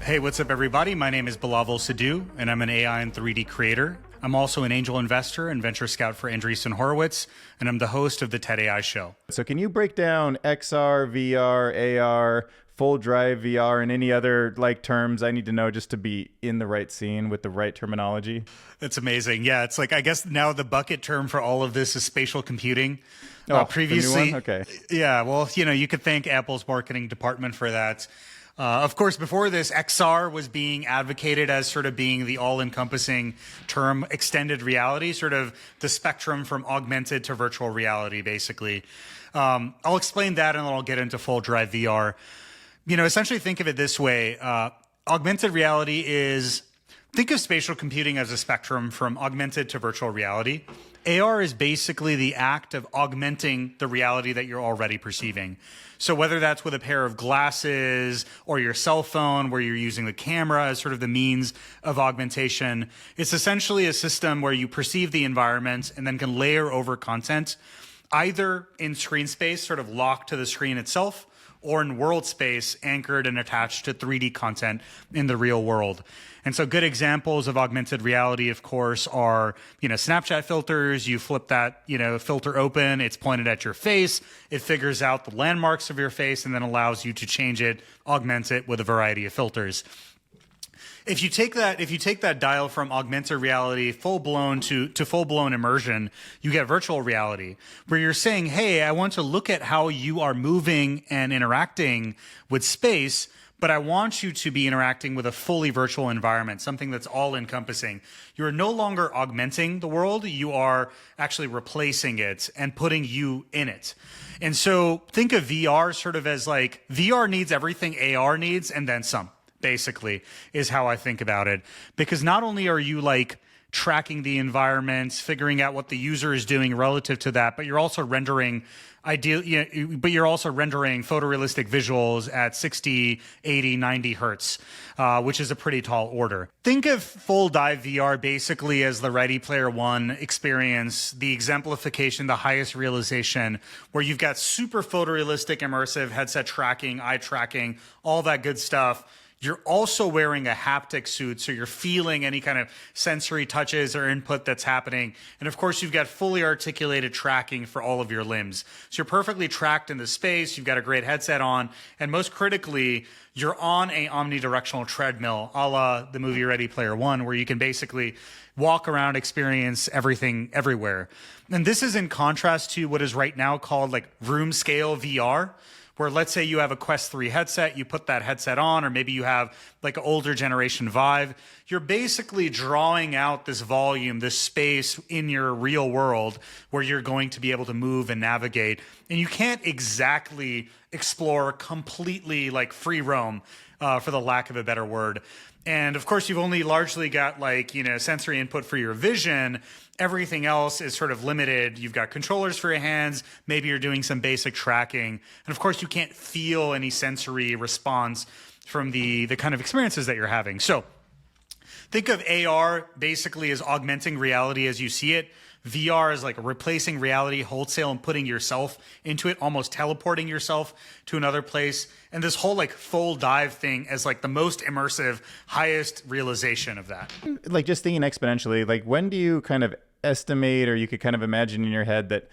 Hey, what's up, everybody? My name is Bilawal Sidhu, and I'm an AI and 3D creator. I'm also an angel investor and venture scout for Andreessen Horowitz, and I'm the host of the TED AI Show. So can you break down XR, VR, AR, full drive VR, and any other terms I need to know just to be in the right scene with the right terminology? That's amazing. Yeah, it's like, I guess now the bucket term for all of this is spatial computing. Previously, the new one? Okay. Yeah, well, you could thank Apple's marketing department for that. Of course, before this, XR was being advocated as sort of being the all-encompassing term, extended reality, sort of the spectrum from augmented to virtual reality, basically. I'll explain that and then I'll get into full drive VR. Essentially think of it this way. Augmented reality think of spatial computing as a spectrum from augmented to virtual reality. AR is basically the act of augmenting the reality that you're already perceiving. So whether that's with a pair of glasses or your cell phone where you're using the camera as sort of the means of augmentation, it's essentially a system where you perceive the environment and then can layer over content, either in screen space, sort of locked to the screen itself, or in world space anchored and attached to 3D content in the real world. And so good examples of augmented reality, of course, are, Snapchat filters. You flip that, filter open, it's pointed at your face. It figures out the landmarks of your face and then allows you to change it, augment it with a variety of filters. If you take that dial from augmented reality full-blown to full-blown immersion, you get virtual reality, where you're saying, hey, I want to look at how you are moving and interacting with space, but I want you to be interacting with a fully virtual environment, something that's all-encompassing. You're no longer augmenting the world, you are actually replacing it and putting you in it. And so think of VR sort of as VR needs everything AR needs and then some. Basically, is how I think about it. Because not only are you tracking the environment, figuring out what the user is doing relative to that, but you're also rendering photorealistic visuals at 60, 80, 90 hertz, which is a pretty tall order. Think of full dive VR basically as the Ready Player One experience, the exemplification, the highest realization, where you've got super photorealistic, immersive headset tracking, eye tracking, all that good stuff. You're also wearing a haptic suit, so you're feeling any kind of sensory touches or input that's happening. And of course, you've got fully articulated tracking for all of your limbs. So you're perfectly tracked into space, you've got a great headset on, and most critically, you're on a omnidirectional treadmill, a la the movie Ready Player One, where you can basically walk around, experience everything everywhere. And this is in contrast to what is right now called room scale VR, where let's say you have a Quest 3 headset, you put that headset on, or maybe you have an older generation Vive, you're basically drawing out this volume, this space in your real world where you're going to be able to move and navigate. And you can't exactly explore completely free roam, for the lack of a better word. And of course, you've only largely got sensory input for your vision. Everything else is sort of limited. You've got controllers for your hands. Maybe you're doing some basic tracking. And of course, you can't feel any sensory response from the kind of experiences that you're having. So think of AR basically as augmenting reality as you see it. VR is replacing reality wholesale and putting yourself into it, almost teleporting yourself to another place. And this whole full dive thing as the most immersive, highest realization of that. Just thinking exponentially, when do you kind of estimate, or you could kind of imagine in your head that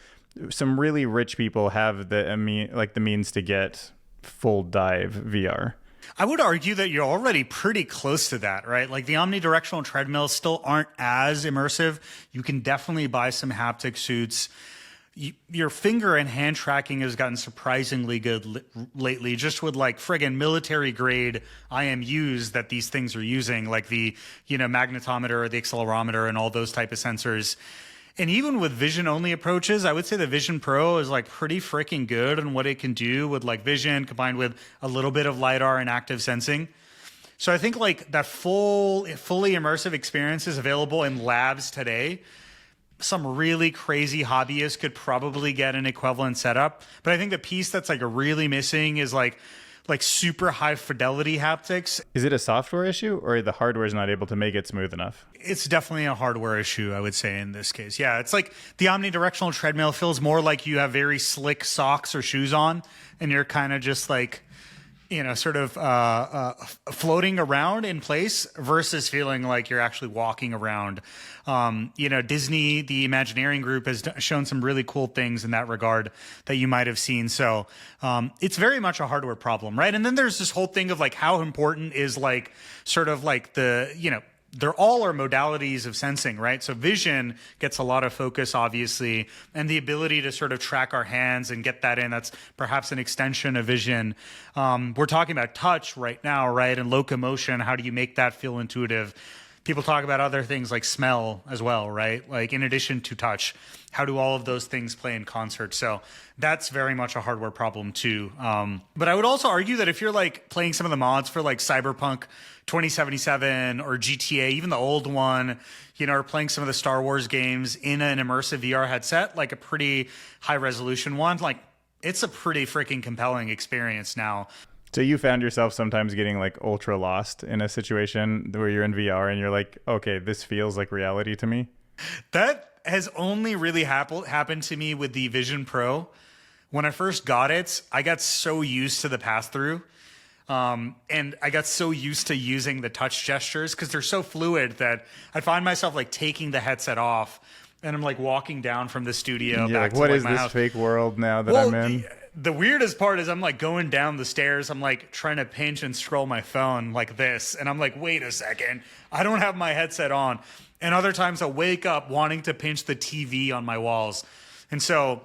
some really rich people have the means to get full dive VR? I would argue that you're already pretty close to that, right? The omnidirectional treadmills still aren't as immersive. You can definitely buy some haptic suits. Your finger and hand tracking has gotten surprisingly good lately, just with friggin' military grade IMUs that these things are using, the magnetometer, the accelerometer, and all those type of sensors. And even with vision-only approaches, I would say the Vision Pro is pretty freaking good on what it can do with vision combined with a little bit of LiDAR and active sensing. So I think that fully immersive experience is available in labs today. Some really crazy hobbyists could probably get an equivalent setup. But I think the piece that's really missing is super high fidelity haptics. Is it a software issue, or the hardware is not able to make it smooth enough? It's definitely a hardware issue, I would say, in this case. Yeah, it's the omnidirectional treadmill feels more like you have very slick socks or shoes on, and you're kind of just sort of floating around in place versus feeling like you're actually walking around. Disney, the Imagineering group, has shown some really cool things in that regard that you might have seen. So it's very much a hardware problem, right? And then there's this whole thing of like how important is like sort of like they're all are modalities of sensing, right? So vision gets a lot of focus, obviously, and the ability to sort of track our hands and get that in, that's perhaps an extension of vision. We're talking about touch right now, right? And locomotion, how do you make that feel intuitive? People talk about other things like smell as well, right? Like in addition to touch, how do all of those things play in concert? So that's very much a hardware problem too. But I would also argue that if you're like playing some of the mods for like Cyberpunk 2077 or GTA, even the old one, or playing some of the Star Wars games in an immersive VR headset, like a pretty high resolution one, like it's a pretty freaking compelling experience now. So you found yourself sometimes getting like ultra lost in a situation where you're in VR and you're like, okay, this feels like reality to me? That has only really happened to me with the Vision Pro. When I first got it, I got so used to the pass-through. And I got so used to using the touch gestures because they're so fluid that I find myself like taking the headset off and I'm like walking down from the studio back like, to what like is my this house. Fake world now that I'm in? The weirdest part is I'm like going down the stairs. I'm like trying to pinch and scroll my phone like this. And I'm like, wait a second, I don't have my headset on. And other times I'll wake up wanting to pinch the TV on my walls. And so,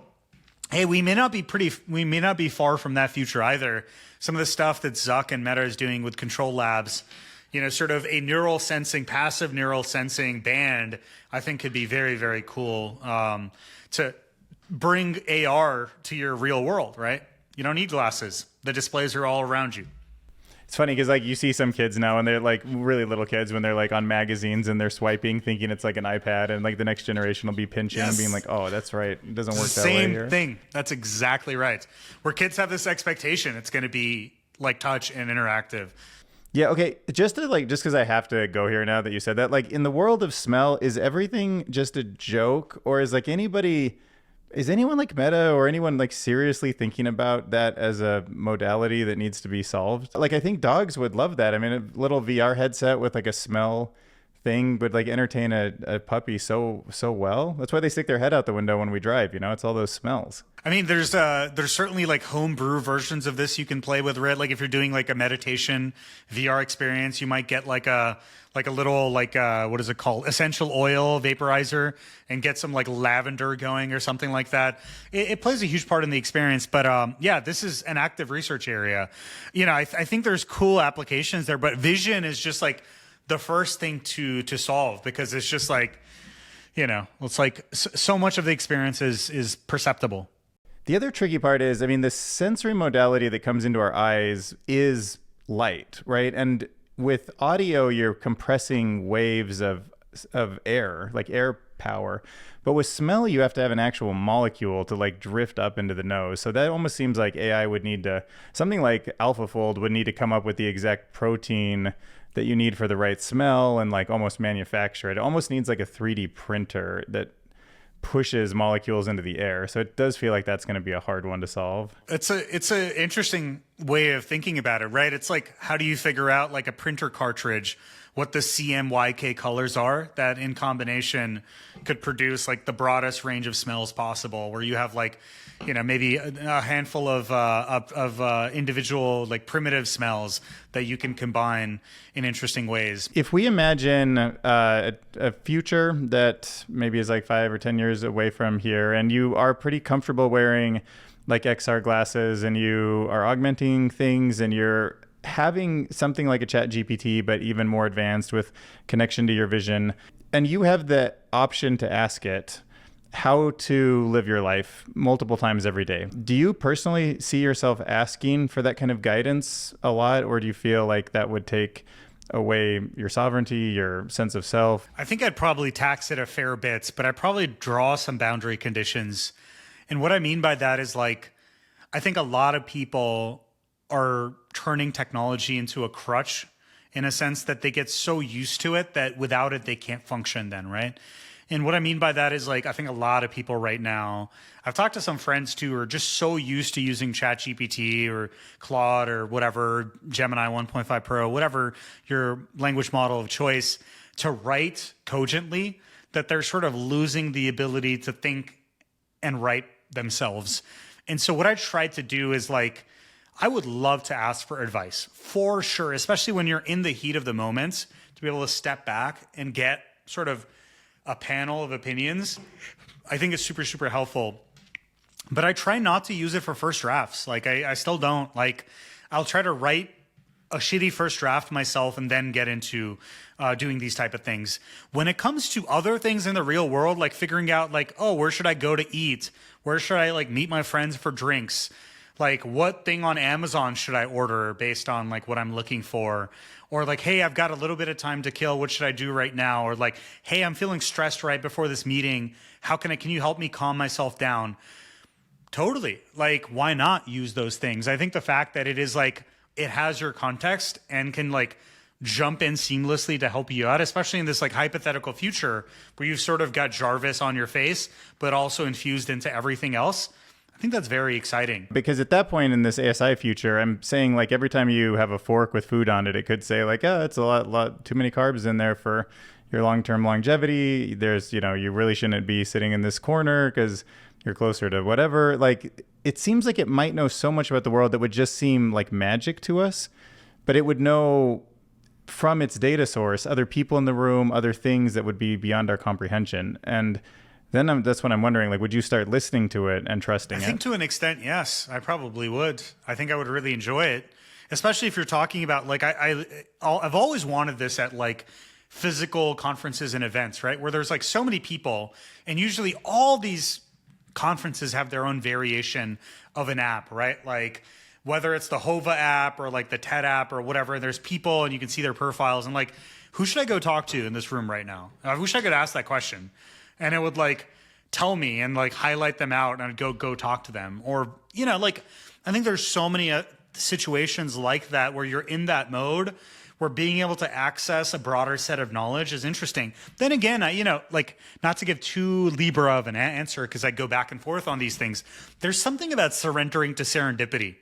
hey, we may not be far from that future either. Some of the stuff that Zuck and Meta is doing with Control Labs, sort of a passive neural sensing band, I think could be very, very cool to bring AR to your real world, right? You don't need glasses. The displays are all around you. It's funny because like you see some kids now and they're like really little kids when they're like on magazines and they're swiping thinking it's like an iPad, and like the next generation will be pinching and being like, oh, that's right. It doesn't work that way here. Same thing. That's exactly right. Where kids have this expectation it's going to be like touch and interactive. Yeah, okay. Just because I have to go here now that you said that, like in the world of smell, is everything just a joke, or is anyone like Meta or anyone like seriously thinking about that as a modality that needs to be solved? Like I think dogs would love that. I mean, a little VR headset with like a smell thing would like entertain a puppy so well. That's why they stick their head out the window when we drive, it's all those smells. I mean, there's certainly like homebrew versions of this you can play with, right? Like if you're doing like a meditation VR experience, you might get like a little what is it called? Essential oil vaporizer and get some like lavender going or something like that. It plays a huge part in the experience, but yeah, this is an active research area. I think there's cool applications there, but vision is just like the first thing to solve because it's just like, it's like so much of the experience is perceptible. The other tricky part is, I mean, the sensory modality that comes into our eyes is light, right? And with audio, you're compressing waves of air, like air power. But with smell, you have to have an actual molecule to like drift up into the nose. So that almost seems like AI would need to, something like AlphaFold would need to come up with the exact protein that you need for the right smell and like almost manufacture it. It almost needs like a 3D printer that pushes molecules into the air. So it does feel like that's going to be a hard one to solve. It's a interesting way of thinking about it, right? It's like, how do you figure out like a printer cartridge, what the CMYK colors are that in combination could produce like the broadest range of smells possible, where you have like, maybe a handful of individual like primitive smells that you can combine in interesting ways. If we imagine a future that maybe is like 5 or 10 years away from here, and you are pretty comfortable wearing like XR glasses and you are augmenting things and you're having something like a chat GPT, but even more advanced with connection to your vision, and you have the option to ask it how to live your life multiple times every day. Do you personally see yourself asking for that kind of guidance a lot, or do you feel like that would take away your sovereignty, your sense of self? I think I'd probably tax it a fair bit, but I'd probably draw some boundary conditions. And what I mean by that is like, I think a lot of people are turning technology into a crutch in a sense that they get so used to it that without it, they can't function then, right? And what I mean by that is like, I think a lot of people right now, I've talked to some friends too, who are just so used to using ChatGPT or Claude or whatever, Gemini 1.5 Pro, whatever your language model of choice, to write cogently, that they're sort of losing the ability to think and write themselves. And so what I tried to do is like, I would love to ask for advice for sure, especially when you're in the heat of the moment, to be able to step back and get sort of a panel of opinions. I think it's super, super helpful. But I try not to use it for first drafts. Like I still don't. Like I'll try to write a shitty first draft myself and then get into doing these type of things. When it comes to other things in the real world, like figuring out like, oh, where should I go to eat? Where should I like meet my friends for drinks? Like what thing on Amazon should I order based on like what I'm looking for? Or like, hey, I've got a little bit of time to kill. What should I do right now? Or like, hey, I'm feeling stressed right before this meeting. Can you help me calm myself down? Totally. Like, why not use those things? I think the fact that it is like, it has your context and can like jump in seamlessly to help you out, especially in this like hypothetical future where you've sort of got Jarvis on your face, but also infused into everything else. I think that's very exciting. Because at that point in this ASI future, I'm saying like every time you have a fork with food on it, it could say like, oh, it's a lot too many carbs in there for your long-term longevity. There's, you really shouldn't be sitting in this corner because you're closer to whatever. Like, it seems like it might know so much about the world that would just seem like magic to us, but it would know from its data source, other people in the room, other things that would be beyond our comprehension. And then that's when I'm wondering, like, would you start listening to it and trusting it? I think to an extent, yes, I probably would. I think I would really enjoy it, especially if you're talking about like, I've always wanted this at like physical conferences and events, right? Where there's like so many people, and usually all these conferences have their own variation of an app, right? Like whether it's the Hova app or like the TED app or whatever, there's people and you can see their profiles and like, who should I go talk to in this room right now? I wish I could ask that question. And it would like tell me and like highlight them out and I'd go talk to them. Or, like I think there's so many situations like that where you're in that mode where being able to access a broader set of knowledge is interesting. Then again, like not to give too Libra of an answer because I go back and forth on these things. There's something about surrendering to serendipity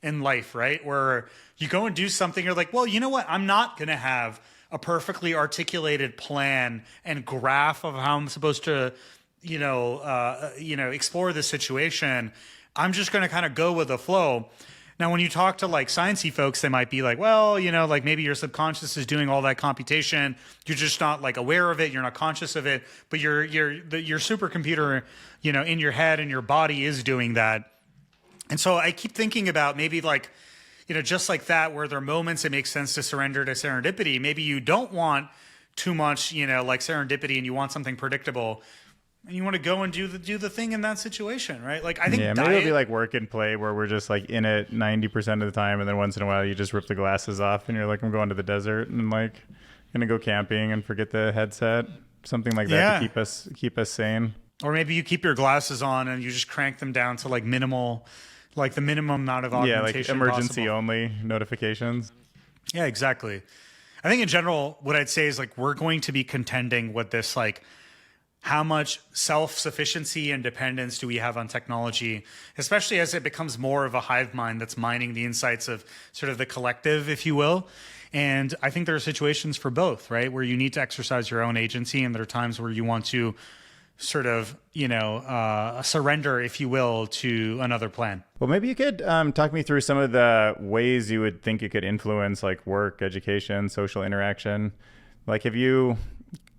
in life, right? Where you go and do something, you're like, well, you know what? I'm not going to have a perfectly articulated plan and graph of how I'm supposed to, explore this situation. I'm just going to kind of go with the flow. Now, when you talk to like sciencey folks, they might be like, well, like maybe your subconscious is doing all that computation. You're just not like aware of it. You're not conscious of it, but your supercomputer, in your head and your body is doing that. And so I keep thinking about maybe like, just like that, where there are moments it makes sense to surrender to serendipity. Maybe you don't want too much, like serendipity, and you want something predictable, and you want to go and do the thing in that situation, right? Like I think maybe it'll be like work and play, where we're just like in it 90% of the time, and then once in a while you just rip the glasses off, and you're like, I'm going to the desert, and like gonna go camping and forget the headset, something like that to keep us sane. Or maybe you keep your glasses on and you just crank them down to like minimal. Like the minimum amount of augmentation like emergency possible. only notifications. Yeah, exactly. I think in general, what I'd say is like we're going to be contending with this, like how much self-sufficiency and dependence do we have on technology, especially as it becomes more of a hive mind that's mining the insights of sort of the collective, if you will. And I think there are situations for both, right? Where you need to exercise your own agency, and there are times where you want to sort of, surrender, if you will, to another plan. Well, maybe you could talk me through some of the ways you would think it could influence like work, education, social interaction. Like, have you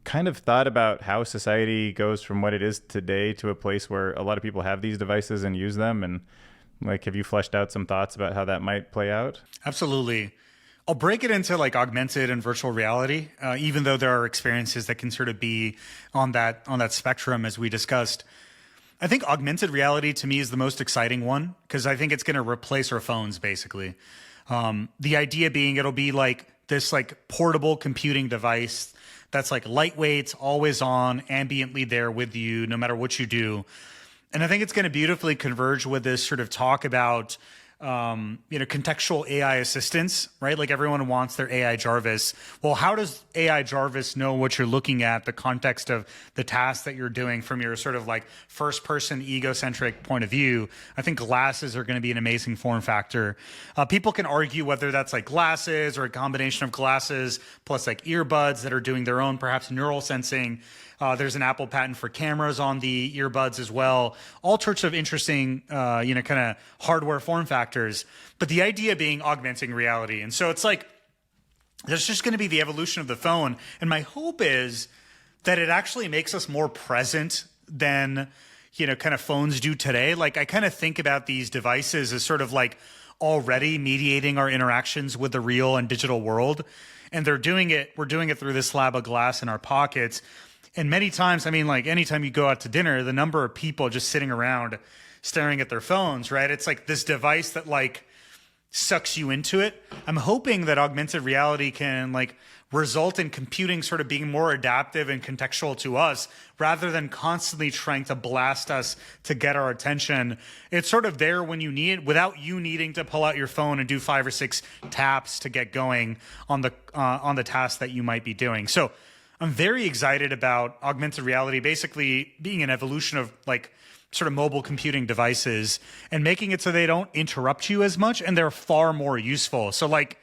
kind of thought about how society goes from what it is today to a place where a lot of people have these devices and use them? And like, have you fleshed out some thoughts about how that might play out? Absolutely. I'll break it into like augmented and virtual reality, even though there are experiences that can sort of be on that spectrum, as we discussed. I think augmented reality to me is the most exciting one because I think it's going to replace our phones, basically. The idea being it'll be like this like portable computing device that's like lightweight, always on, ambiently there with you, no matter what you do. And I think it's going to beautifully converge with this sort of talk about contextual AI assistants, right? Like everyone wants their AI Jarvis. Well, how does AI Jarvis know what you're looking at, the context of the task that you're doing from your sort of like first person egocentric point of view? I think glasses are going to be an amazing form factor. People can argue whether that's like glasses or a combination of glasses plus like earbuds that are doing their own perhaps neural sensing. There's an Apple patent for cameras on the earbuds as well. All sorts of interesting, kind of hardware form factors. But the idea being augmenting reality. And so it's like, there's just going to be the evolution of the phone. And my hope is that it actually makes us more present than, kind of phones do today. Like I kind of think about these devices as sort of like already mediating our interactions with the real and digital world. And we're doing it through this slab of glass in our pockets. And many times, I mean, like anytime you go out to dinner, the number of people just sitting around staring at their phones, right? It's like this device that like sucks you into it. I'm hoping that augmented reality can like result in computing sort of being more adaptive and contextual to us rather than constantly trying to blast us to get our attention. It's sort of there when you need it without you needing to pull out your phone and do 5 or 6 taps to get going on the task that you might be doing. So I'm very excited about augmented reality basically being an evolution of like sort of mobile computing devices and making it so they don't interrupt you as much and they're far more useful. So like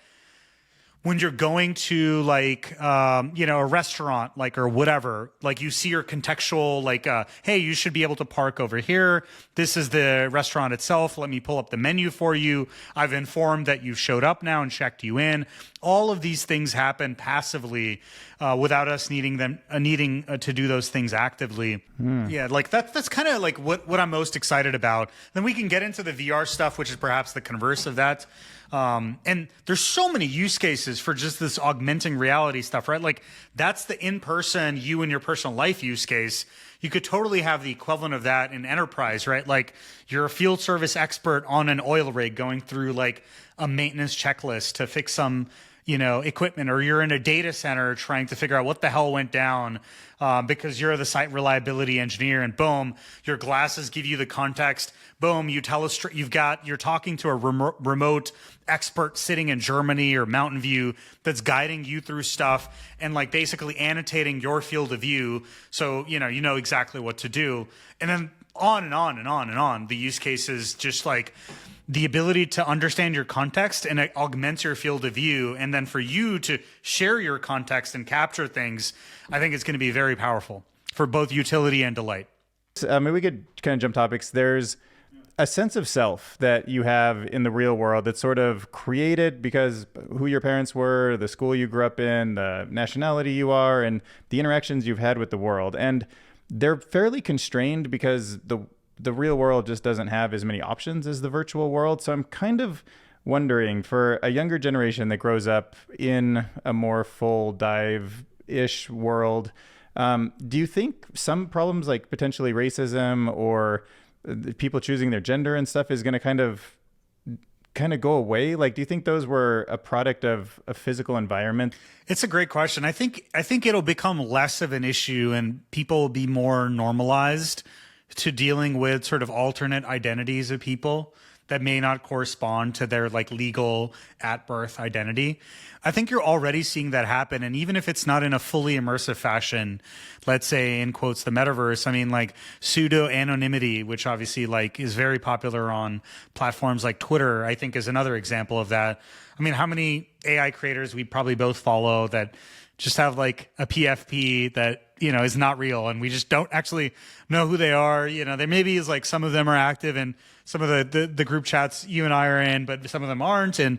when you're going to like, a restaurant, like, or whatever, like you see your contextual, like, hey, you should be able to park over here. This is the restaurant itself. Let me pull up the menu for you. I've informed that you showed up now and checked you in. All of these things happen passively without us needing to do those things actively. Yeah, like that's kind of like what I'm most excited about. Then we can get into the VR stuff, which is perhaps the converse of that. And there's so many use cases for just this augmenting reality stuff, right? Like that's the in-person you and your personal life use case. You could totally have the equivalent of that in enterprise, right? Like you're a field service expert on an oil rig going through like a maintenance checklist to fix some, equipment, or you're in a data center trying to figure out what the hell went down because you're the site reliability engineer, and boom, your glasses give you the context. Boom, you tell us you're talking to a remote expert sitting in Germany or Mountain View that's guiding you through stuff and like basically annotating your field of view. So, you know exactly what to do. And then on and on and on and on. The use cases just like the ability to understand your context and it augments your field of view. And then for you to share your context and capture things, I think it's going to be very powerful for both utility and delight. Maybe we could kind of jump topics. There's a sense of self that you have in the real world that's sort of created because who your parents were, the school you grew up in, the nationality you are, and the interactions you've had with the world. And they're fairly constrained because the real world just doesn't have as many options as the virtual world. So I'm kind of wondering, for a younger generation that grows up in a more full dive-ish world, do you think some problems like potentially racism or people choosing their gender and stuff is going to kind of go away? Like, do you think those were a product of a physical environment? It's a great question. I think it'll become less of an issue and people will be more normalized to dealing with sort of alternate identities of people that may not correspond to their like legal at birth identity. I think you're already seeing that happen. And even if it's not in a fully immersive fashion, let's say in quotes, the metaverse, I mean like pseudo anonymity, which obviously like is very popular on platforms like Twitter, I think is another example of that. I mean, how many AI creators we probably both follow that just have like a PFP that, is not real and we just don't actually know who they are. There maybe is like some of them are active in some of the group chats you and I are in, but some of them aren't. And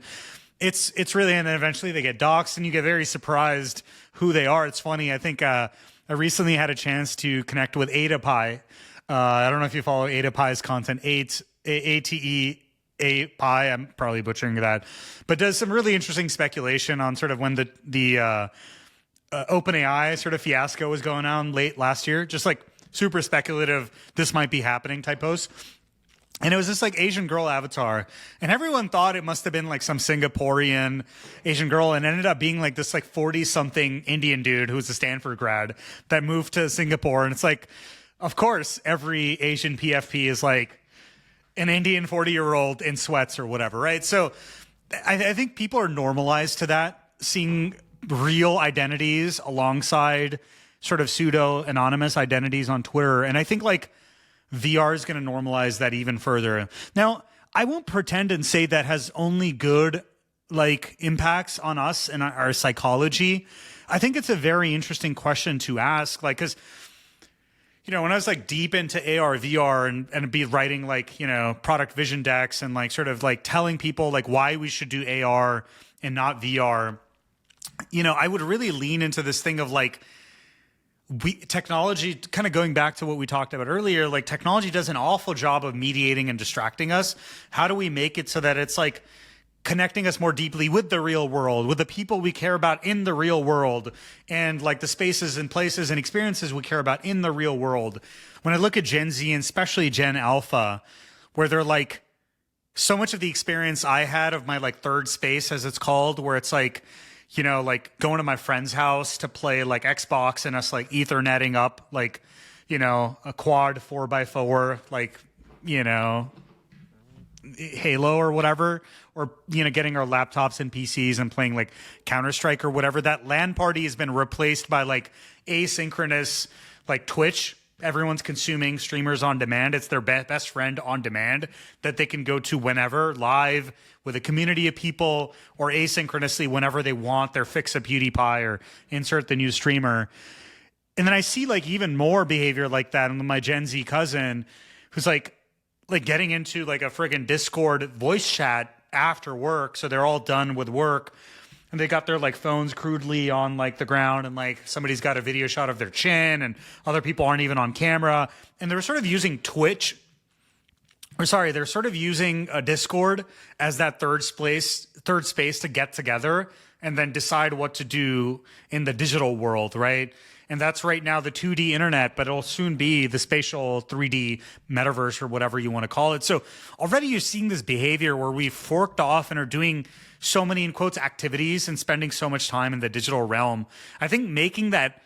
it's really, and then eventually they get doxxed and you get very surprised who they are. It's funny. I think I recently had a chance to connect with Ada Pi. I don't know if you follow Ada Pi's content, ATE. Pi, I'm probably butchering that, but does some really interesting speculation on sort of when the OpenAI sort of fiasco was going on late last year, just like super speculative, this might be happening type posts. And it was this like Asian girl avatar, and everyone thought it must have been like some Singaporean Asian girl, and ended up being like this like 40-something Indian dude who was a Stanford grad that moved to Singapore. And it's like, of course, every Asian PFP is like, an Indian 40-year-old in sweats or whatever, right? So I think people are normalized to that, seeing real identities alongside sort of pseudo anonymous identities on Twitter. And I think like VR is going to normalize that even further. Now, I won't pretend and say that has only good like impacts on us and our psychology. I think it's a very interesting question to ask, like, because when I was like deep into AR, VR and be writing like, product vision decks and like sort of like telling people like why we should do AR and not VR, I would really lean into this thing of like, technology, kind of going back to what we talked about earlier, like technology does an awful job of mediating and distracting us. How do we make it so that it's like connecting us more deeply with the real world, with the people we care about in the real world, and like the spaces and places and experiences we care about in the real world? When I look at Gen Z and especially Gen Alpha, where they're like, so much of the experience I had of my like third space, as it's called, where it's like, like going to my friend's house to play like Xbox and us like Ethernetting up like, a quad 4x4, like, Halo or whatever, or, getting our laptops and PCs and playing like Counter-Strike or whatever. That LAN party has been replaced by like asynchronous, like Twitch. Everyone's consuming streamers on demand. It's their best friend on demand that they can go to whenever, live with a community of people, or asynchronously whenever they want. Their fix a PewDiePie or insert the new streamer. And then I see like even more behavior like that in my Gen Z cousin who's like getting into like a friggin' Discord voice chat after work. So they're all done with work and they got their like phones crudely on like the ground, and like somebody's got a video shot of their chin and other people aren't even on camera. And they're sort of using they're sort of using a Discord as that third space to get together and then decide what to do in the digital world, right? And that's right now the 2D internet, but it'll soon be the spatial 3D metaverse or whatever you want to call it. So already you're seeing this behavior where we've forked off and are doing so many, in quotes, activities and spending so much time in the digital realm. I think making that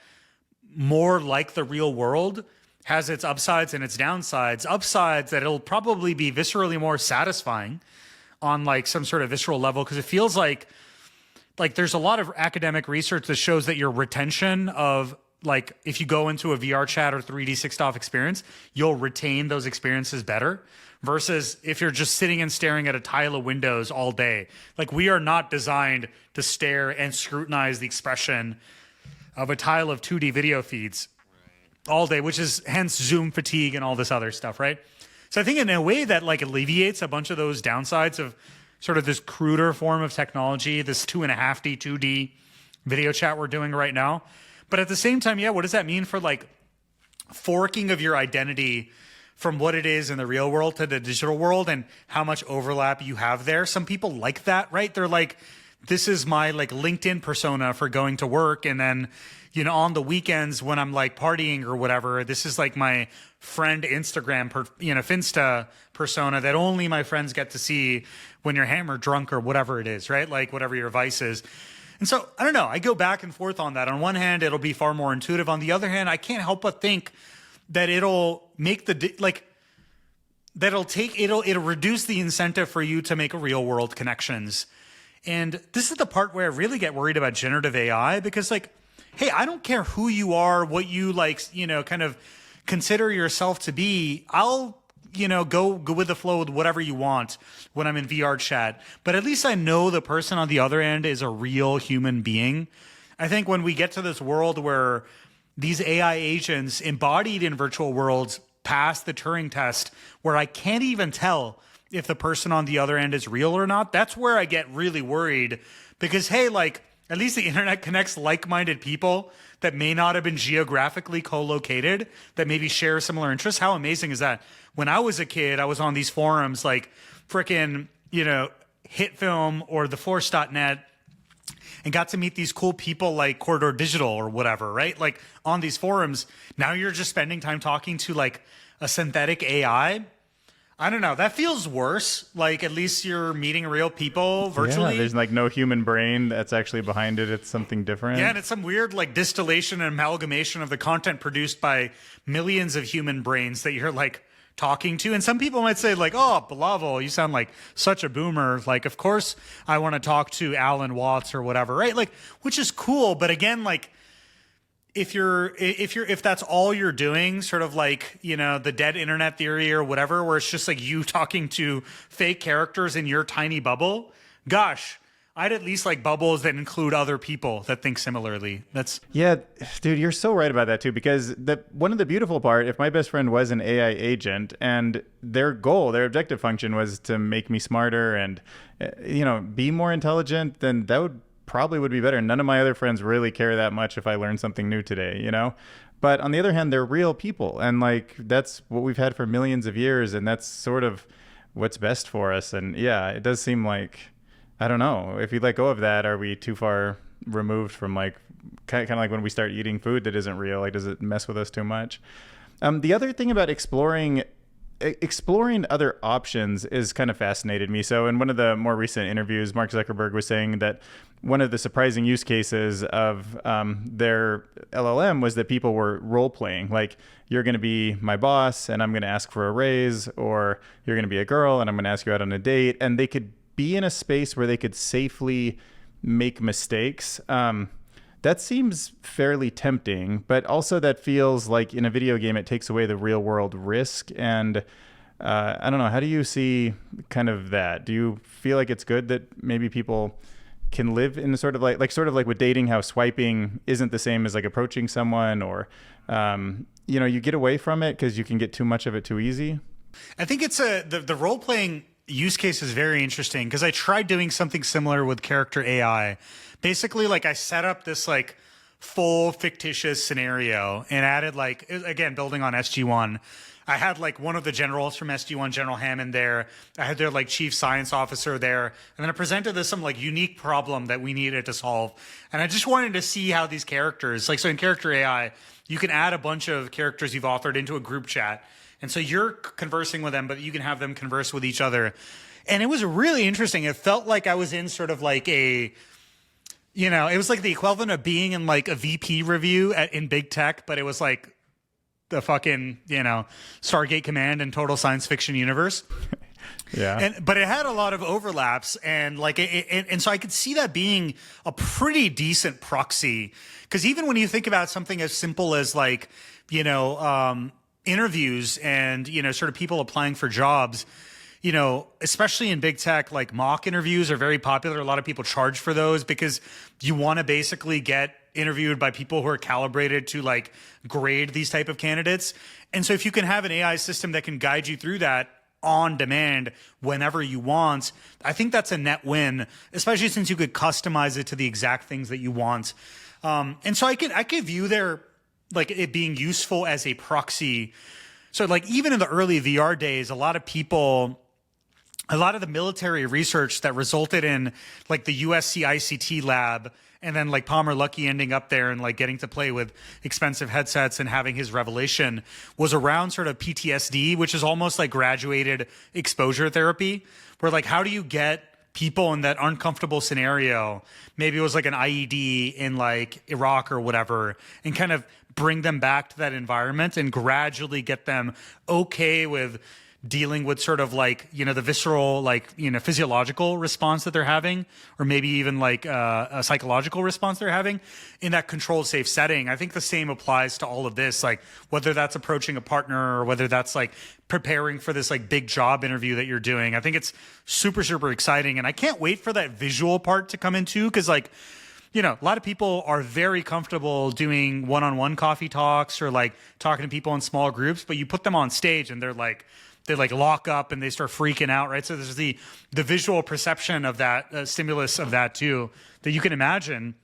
more like the real world has its upsides and its downsides. Upsides that it'll probably be viscerally more satisfying on like some sort of visceral level, because it feels like there's a lot of academic research that shows that your retention of like, if you go into a VR chat or 3D 6DoF experience, you'll retain those experiences better versus if you're just sitting and staring at a tile of windows all day. Like, we are not designed to stare and scrutinize the expression of a tile of 2D video feeds all day, which is hence Zoom fatigue and all this other stuff, right? So I think in a way that like alleviates a bunch of those downsides of sort of this cruder form of technology, this 2.5D, 2D video chat we're doing right now. But at the same time, yeah, what does that mean for like forking of your identity from what it is in the real world to the digital world and how much overlap you have there? Some people like that, right? They're like, this is my like LinkedIn persona for going to work. And then, on the weekends when I'm like partying or whatever, this is like my friend Instagram, Finsta persona that only my friends get to see when you're hammered drunk or whatever it is, right? Like whatever your vice is. And so, I don't know, I go back and forth on that. On one hand, it'll be far more intuitive. On the other hand, I can't help but think that it'll make it'll reduce the incentive for you to make real world connections. And this is the part where I really get worried about generative AI, because like, hey, I don't care who you are, what you like, kind of consider yourself to be. I'll, go with the flow with whatever you want when I'm in VR chat. But at least I know the person on the other end is a real human being. I think when we get to this world where these AI agents embodied in virtual worlds pass the Turing test, where I can't even tell if the person on the other end is real or not, that's where I get really worried. Because, hey, like, at least the internet connects like-minded people that may not have been geographically co-located, that maybe share similar interests. How amazing is that? When I was a kid, I was on these forums like frickin', HitFilm or theforce.net, and got to meet these cool people like Corridor Digital or whatever, right? Like on these forums. Now you're just spending time talking to like a synthetic AI. I don't know. That feels worse. Like, at least you're meeting real people virtually. Yeah, there's like no human brain that's actually behind it. It's something different. Yeah, and it's some weird like distillation and amalgamation of the content produced by millions of human brains that you're like talking to. And some people might say like, oh, Bilawal, you sound like such a boomer. Like, of course I want to talk to Alan Watts or whatever, right? Like, which is cool. But again, like, if that's all you're doing, sort of like, you know, the dead internet theory or whatever, where it's just like you talking to fake characters in your tiny bubble, gosh, I'd at least like bubbles that include other people that think similarly. Yeah, dude, you're so right about that too, because one of the beautiful part, if my best friend was an AI agent and their objective function was to make me smarter and, you know, be more intelligent, then that would be better. None of my other friends really care that much if I learn something new today, you know? But on the other hand, they're real people. And like, that's what we've had for millions of years. And that's sort of what's best for us. And yeah, it does seem like, I don't know, if you let go of that, are we too far removed from like, kind of like when we start eating food that isn't real? Like, does it mess with us too much? The other thing about exploring other options is kind of fascinated me. So in one of the more recent interviews, Mark Zuckerberg was saying that one of the surprising use cases of their LLM was that people were role playing. Like, you're going to be my boss and I'm going to ask for a raise, or you're going to be a girl and I'm going to ask you out on a date. And they could be in a space where they could safely make mistakes. That seems fairly tempting, but also that feels like in a video game, it takes away the real world risk. And I don't know, how do you see kind of that? Do you feel like it's good that maybe people can live in sort of like with dating, how swiping isn't the same as like approaching someone, or, you know, you get away from it because you can get too much of it too easy? I think it's the role-playing use case is very interesting, because I tried doing something similar with character AI. Basically, like, I set up this like full fictitious scenario and added, like, again, building on SG-1, I had like one of the generals from SG-1, General Hammond, there. I had their like chief science officer there. And then I presented this some like unique problem that we needed to solve. And I just wanted to see how these characters, like, so in character AI, you can add a bunch of characters you've authored into a group chat. And so you're conversing with them, but you can have them converse with each other. And it was really interesting. It felt like I was in sort of like a, you know, it was like the equivalent of being in like a VP review in big tech, but it was like the fucking, you know, Stargate Command and total science fiction universe. Yeah. But it had a lot of overlaps, and like, and so I could see that being a pretty decent proxy. Because even when you think about something as simple as like, you know, interviews and, you know, sort of people applying for jobs, you know, especially in big tech, like mock interviews are very popular. A lot of people charge for those because you want to basically get interviewed by people who are calibrated to like grade these type of candidates. And so if you can have an AI system that can guide you through that on demand whenever you want, I think that's a net win, especially since you could customize it to the exact things that you want. And so I could view their, like, it being useful as a proxy. So like even in the early VR days, a lot of the military research that resulted in like the USC ICT lab, and then like Palmer Luckey ending up there and like getting to play with expensive headsets and having his revelation, was around sort of PTSD, which is almost like graduated exposure therapy, where like, how do you get people in that uncomfortable scenario, maybe it was like an IED in like Iraq or whatever, and kind of bring them back to that environment and gradually get them okay with dealing with sort of like, you know, the visceral, like, you know, physiological response that they're having, or maybe even like a psychological response they're having in that controlled, safe setting. I think the same applies to all of this, like whether that's approaching a partner or whether that's like preparing for this like big job interview that you're doing. I think it's super, super exciting. And I can't wait for that visual part to come in too, because like, you know, a lot of people are very comfortable doing one-on-one coffee talks or like talking to people in small groups, but you put them on stage and they like lock up and they start freaking out, right? So there's the visual perception of that stimulus of that too, that you can imagine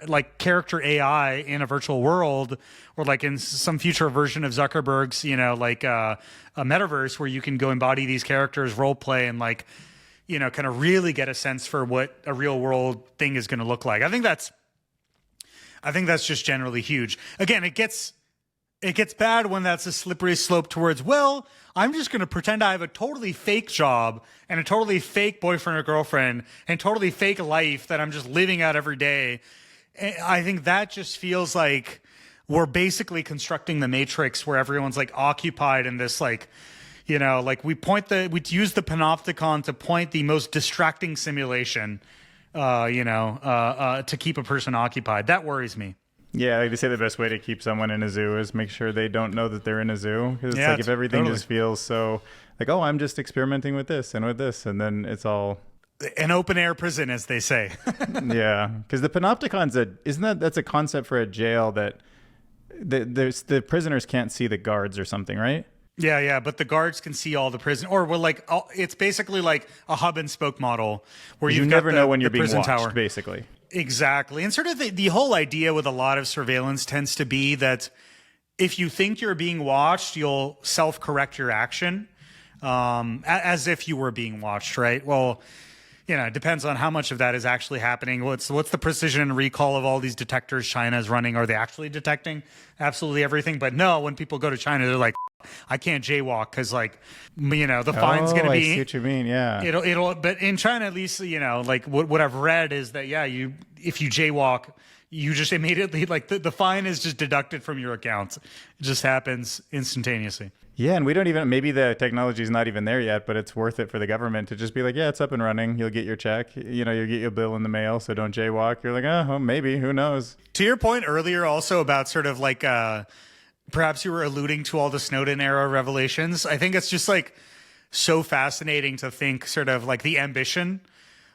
like character AI in a virtual world, or like in some future version of Zuckerberg's, you know, like a metaverse where you can go embody these characters, role play, and like, you know, kind of really get a sense for what a real world thing is going to look like. I think that's just generally huge. Again, it gets bad when that's a slippery slope towards, well, I'm just going to pretend I have a totally fake job and a totally fake boyfriend or girlfriend and totally fake life that I'm just living out every day. I think that just feels like we're basically constructing the Matrix, where everyone's like occupied in this like, Like we use the panopticon to point the most distracting simulation, to keep a person occupied. That worries me. Yeah, like they say the best way to keep someone in a zoo is make sure they don't know that they're in a zoo. Because it's like if everything just feels so like, oh, I'm just experimenting with this, and then it's all an open air prison, as they say. Yeah, because the panopticon's that's a concept for a jail that the prisoners can't see the guards or something, right? Yeah, but the guards can see all the prison, or it's basically like a hub and spoke model where you never know when you're being watched, tower. Basically. Exactly. And sort of the whole idea with a lot of surveillance tends to be that if you think you're being watched, you'll self-correct your action as if you were being watched, right? Well, it depends on how much of that is actually happening. What's the precision and recall of all these detectors China is running? Are they actually detecting absolutely everything? But no, when people go to China, they're like, I can't jaywalk because the fine's going to be. I see what you mean. Yeah. But in China, at least, what I've read is that, if you jaywalk, you just immediately, the fine is just deducted from your account. It just happens instantaneously. Yeah, and we don't even, maybe the technology is not even there yet, but it's worth it for the government to just be like, yeah, it's up and running. You'll get your check. You'll get your bill in the mail, so don't jaywalk. You're like, oh, maybe, who knows? To your point earlier also about sort of perhaps you were alluding to all the Snowden era revelations. I think it's just so fascinating to think sort of the ambition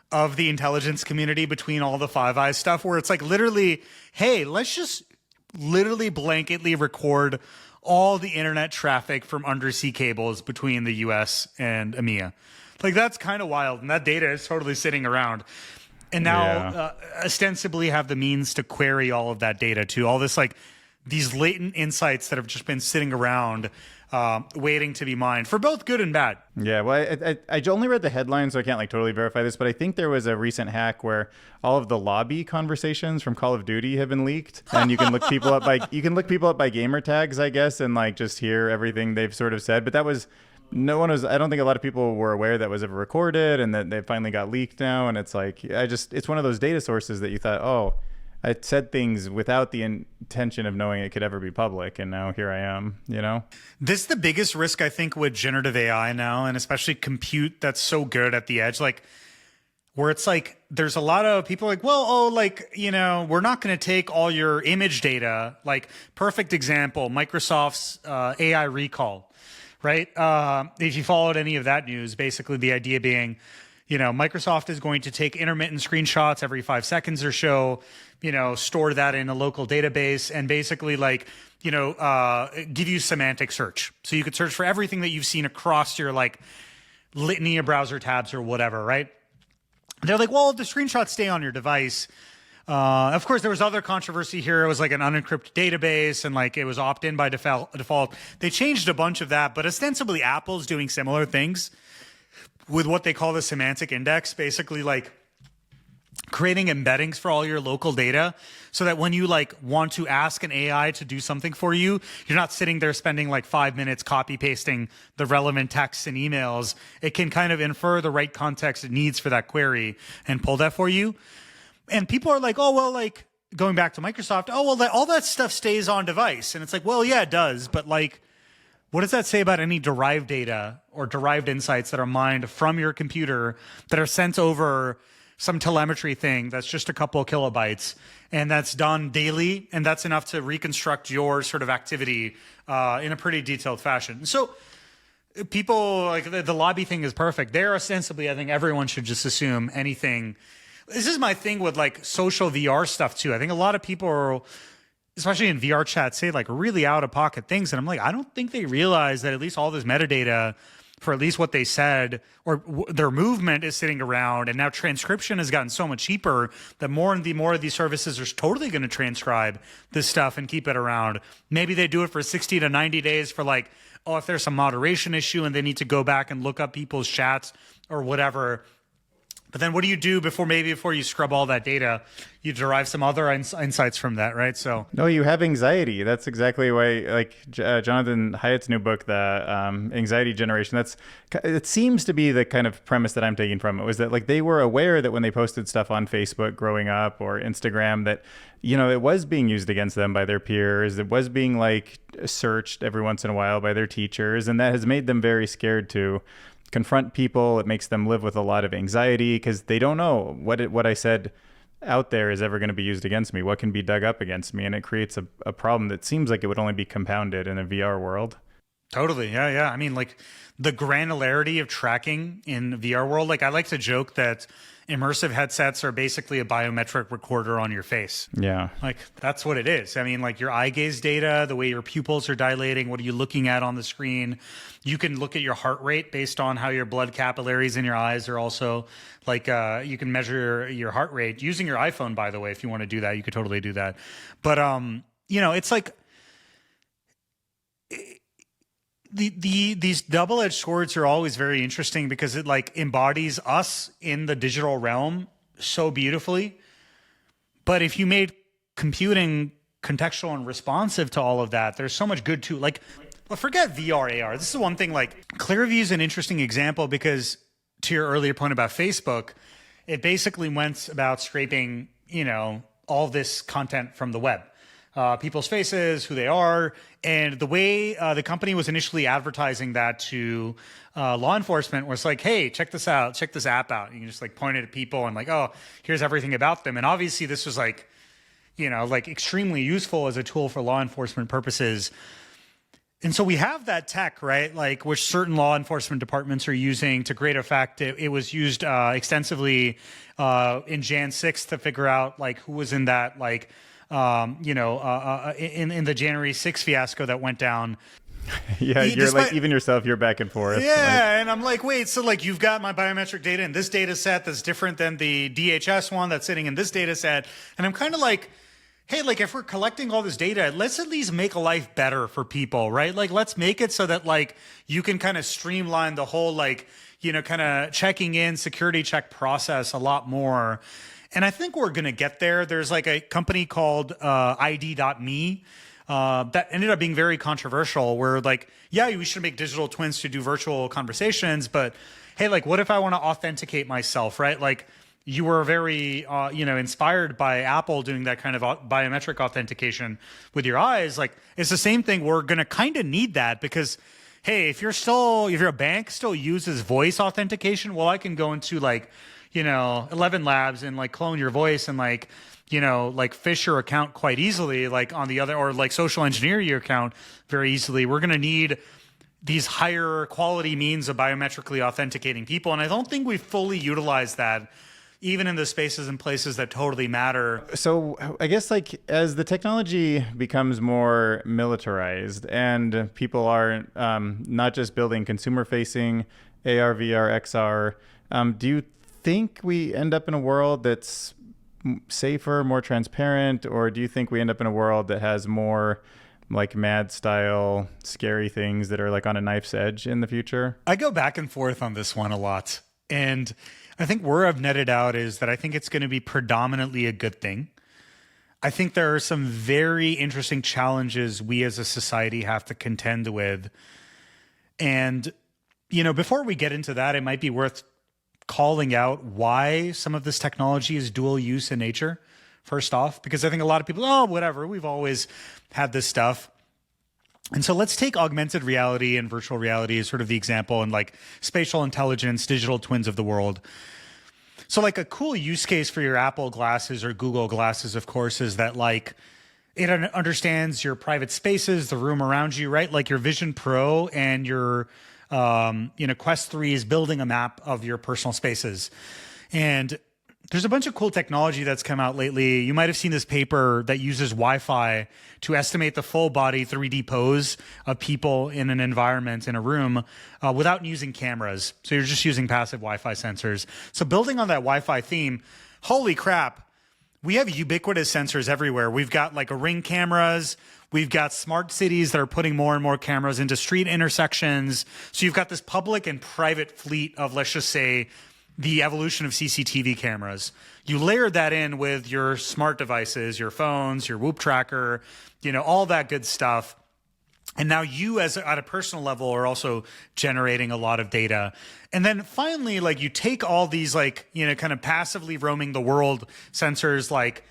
of the intelligence community between all the Five Eyes stuff, where it's literally, hey, let's just literally blanketly record all the internet traffic from undersea cables between the US and EMEA. That's kind of wild. And that data is totally sitting around. And now ostensibly have the means to query all of that data too. All this these latent insights that have just been sitting around waiting to be mined for both good and bad. Yeah, well, I only read the headlines, so I can't totally verify this, but I think there was a recent hack where all of the lobby conversations from Call of Duty have been leaked, and you can look people up by gamer tags, I guess, and just hear everything they've sort of said. But I don't think a lot of people were aware that was ever recorded, and that they finally got leaked now. And it's it's one of those data sources that you thought, oh, I said things without the intention of knowing it could ever be public, and now here I am, This is the biggest risk, I think, with generative AI now, and especially compute that's so good at the edge, where it's there's a lot of people we're not going to take all your image data. Perfect example, Microsoft's AI recall, right? If you followed any of that news, basically the idea being, Microsoft is going to take intermittent screenshots every 5 seconds or so, store that in a local database and basically give you semantic search. So you could search for everything that you've seen across your litany of browser tabs or whatever, right? They're well, if the screenshots stay on your device. Of course, there was other controversy here. It was an unencrypted database and it was opt-in by default. They changed a bunch of that, but ostensibly Apple's doing similar things with what they call the semantic index, basically creating embeddings for all your local data so that when you want to ask an AI to do something for you, you're not sitting there spending 5 minutes copy pasting the relevant texts and emails. It can kind of infer the right context it needs for that query and pull that for you. And people are going back to Microsoft, all that stuff stays on device. And it's well, yeah, it does. But what does that say about any derived data or derived insights that are mined from your computer that are sent over some telemetry thing that's just a couple of kilobytes and that's done daily, and that's enough to reconstruct your sort of activity in a pretty detailed fashion? So people the lobby thing is perfect. There ostensibly, I think everyone should just assume anything. This is my thing with social VR stuff too. I think a lot of people are, especially in VR chat, say really out of pocket things. And I'm I don't think they realize that at least all this metadata for at least what they said or their movement is sitting around. And now transcription has gotten so much cheaper that more and more of these services are totally going to transcribe this stuff and keep it around. Maybe they do it for 60 to 90 days for if there's some moderation issue and they need to go back and look up people's chats or whatever. But then what do you do before you scrub all that data? You derive some other insights from that, right? So No, you have anxiety. That's exactly why, like Jonathan Haidt's new book, the Anxiety Generation. It seems to be the kind of premise that I'm taking from it, was that like they were aware that when they posted stuff on Facebook growing up or Instagram, that it was being used against them by their peers. It was being like searched every once in a while by their teachers, and that has made them very scared to confront people. It makes them live with a lot of anxiety because they don't know what I said out there is ever going to be used against me, what can be dug up against me, and it creates a problem that seems like it would only be compounded in a VR world. Totally. Yeah. I mean, like the granularity of tracking in VR world, like I like to joke that immersive headsets are basically a biometric recorder on your face. Yeah. Like that's what it is. I mean, like your eye gaze data, the way your pupils are dilating, what are you looking at on the screen? You can look at your heart rate based on how your blood capillaries in your eyes are also like, you can measure your heart rate using your iPhone, by the way. If you want to do that, you could totally do that. But, it's like, these double-edged swords are always very interesting because it like embodies us in the digital realm so beautifully. But if you made computing contextual and responsive to all of that, there's so much good too. Like, well, forget VR, AR. This is one thing, like Clearview is an interesting example because to your earlier point about Facebook, it basically went about scraping, all this content from the web. People's faces, who they are, and the way the company was initially advertising that to law enforcement was like, hey, check this out, check this app out. You can just like point it at people and like, oh, here's everything about them. And obviously this was like, like extremely useful as a tool for law enforcement purposes. And so we have that tech, right? Like which certain law enforcement departments are using to great effect. It was used extensively in Jan 6th to figure out like who was in that like, in the January 6th fiasco that went down. Yeah, like even yourself, you're back and forth. Yeah, and I'm like, wait, so like you've got my biometric data in this data set that's different than the DHS one that's sitting in this data set. And I'm kind of like, hey, like if we're collecting all this data, let's at least make a life better for people, right? Like let's make it so that like you can kind of streamline the whole like, kind of checking in security check process a lot more. And I think we're going to get there. There's like a company called ID.me that ended up being very controversial where like, yeah, we should make digital twins to do virtual conversations. But hey, like what if I want to authenticate myself, right? Like you were very, inspired by Apple doing that kind of biometric authentication with your eyes. Like it's the same thing. We're going to kind of need that because, hey, if you're a bank still uses voice authentication, well, I can go into like, 11 Labs and like clone your voice and like, like phish your account quite easily, like on the other, or like social engineer your account very easily. We're going to need these higher quality means of biometrically authenticating people. And I don't think we've fully utilized that even in the spaces and places that totally matter. So I guess like as the technology becomes more militarized and people are not just building consumer facing AR, VR, XR, do you think we end up in a world that's safer, more transparent, or do you think we end up in a world that has more like mad style scary things that are like on a knife's edge in the future? I go back and forth on this one a lot. And I think where I've netted out is that I think it's going to be predominantly a good thing. I think there are some very interesting challenges we as a society have to contend with. And, before we get into that, it might be worth calling out why some of this technology is dual use in nature, first off, because I think a lot of people, oh, whatever, we've always had this stuff. And so let's take augmented reality and virtual reality as sort of the example and like spatial intelligence, digital twins of the world. So like a cool use case for your Apple glasses or Google glasses, of course, is that like it understands your private spaces, the room around you, right? Like your Vision Pro and your Quest 3 is building a map of your personal spaces. And there's a bunch of cool technology that's come out lately. You might have seen this paper that uses Wi-Fi to estimate the full body 3D pose of people in an environment in a room without using cameras. So you're just using passive Wi-Fi sensors. So building on that Wi-Fi theme, holy crap, we have ubiquitous sensors everywhere. We've got like Ring cameras. We've got smart cities that are putting more and more cameras into street intersections. So you've got this public and private fleet of, let's just say, the evolution of CCTV cameras. You layered that in with your smart devices, your phones, your Whoop tracker, all that good stuff. And now you, as at a personal level, are also generating a lot of data. And then finally, like, you take all these, like, kind of passively roaming the world sensors, like,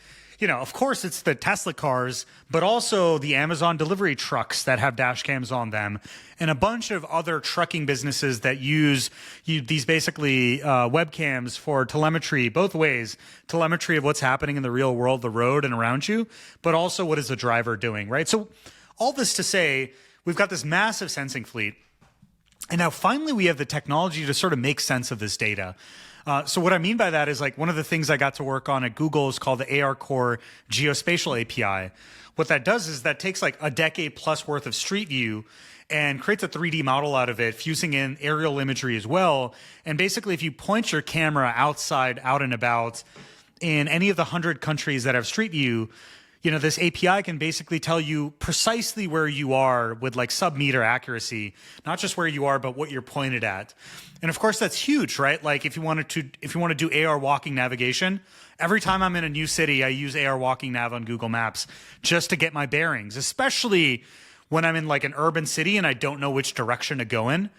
of course it's the Tesla cars, but also the Amazon delivery trucks that have dash cams on them, and a bunch of other trucking businesses that use these basically webcams for telemetry, both ways, telemetry of what's happening in the real world, the road and around you, but also what is the driver doing, right? So all this to say, we've got this massive sensing fleet, and now finally we have the technology to sort of make sense of this data. So what I mean by that is, like, one of the things I got to work on at Google is called the AR Core Geospatial API. What that does is that takes like a decade plus worth of Street View and creates a 3D model out of it, fusing in aerial imagery as well. And basically, if you point your camera outside, out and about in any of the 100 countries that have Street View, this API can basically tell you precisely where you are with like sub-meter accuracy, not just where you are, but what you're pointed at. And of course, that's huge, right? Like, if you want to do AR walking navigation, every time I'm in a new city, I use AR walking nav on Google Maps just to get my bearings, especially when I'm in like an urban city and I don't know which direction to go in.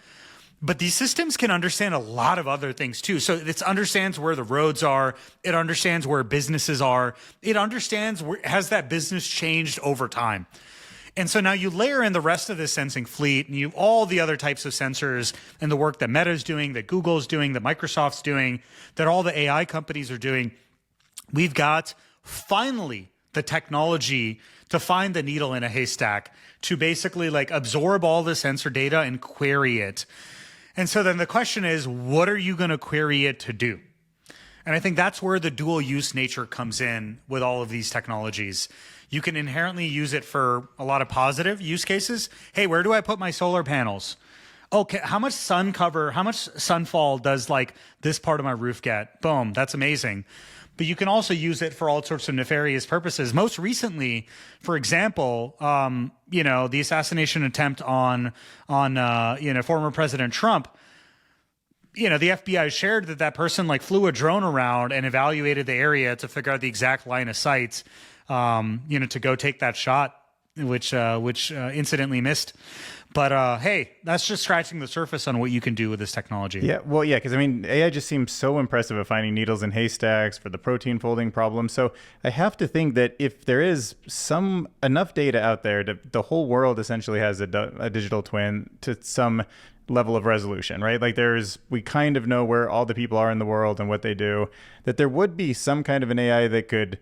But these systems can understand a lot of other things too. So it understands where the roads are. It understands where businesses are. It understands has that business changed over time. And so now you layer in the rest of the sensing fleet, and you have all the other types of sensors and the work that Meta's doing, that Google's doing, that Microsoft's doing, that all the AI companies are doing. We've got finally the technology to find the needle in a haystack, to basically like absorb all the sensor data and query it. And so then the question is, what are you going to query it to do? And I think that's where the dual use nature comes in with all of these technologies. You can inherently use it for a lot of positive use cases. Hey, where do I put my solar panels? Okay, how much sun cover, how much sunfall does like this part of my roof get? Boom, that's amazing. But you can also use it for all sorts of nefarious purposes. Most recently, for example, the assassination attempt on former President Trump. The FBI shared that person like flew a drone around and evaluated the area to figure out the exact line of sight, to go take that shot, which incidentally missed. But hey, that's just scratching the surface on what you can do with this technology. Yeah, well, yeah, because I mean, AI just seems so impressive at finding needles in haystacks for the protein folding problem. So I have to think that if there is enough data out there, the whole world essentially has a digital twin to some level of resolution, right? Like we kind of know where all the people are in the world and what they do, that there would be some kind of an AI that could